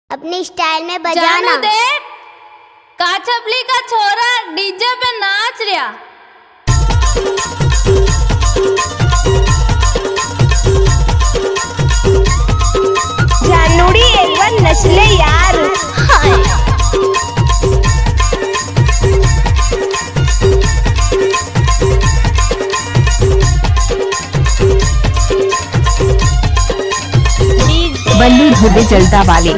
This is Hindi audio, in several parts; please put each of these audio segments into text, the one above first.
अपने स्टाइल में बजाना। जानू देख, काचपली का छोरा डीजे पे नाच रहा। जानूड़ी एक बार नचले यार। बल्लू धोबे जलता वाले।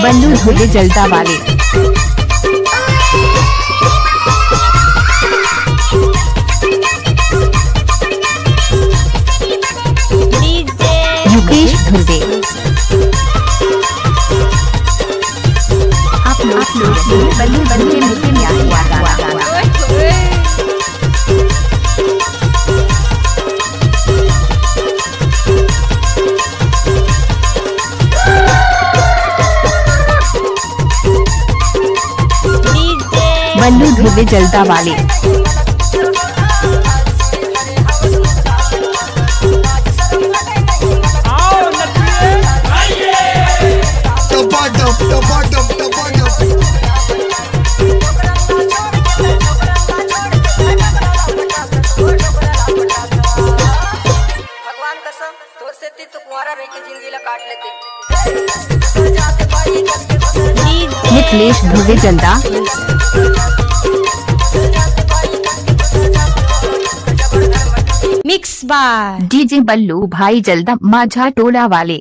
बल्लू धोबे जलता वाले। युकेश धुर्वे। आप लोग बल्लू के नीचे में हुआ बल्लू धोबे जलता वाले। भगवान कसम तोर से ती तो कुंवारा रह के जिंदगी ला काट लेते। मिथिलेश धोबे जलता। मिक्स बार डीजे बल्लू भाई जलदा माझा टोला वाले।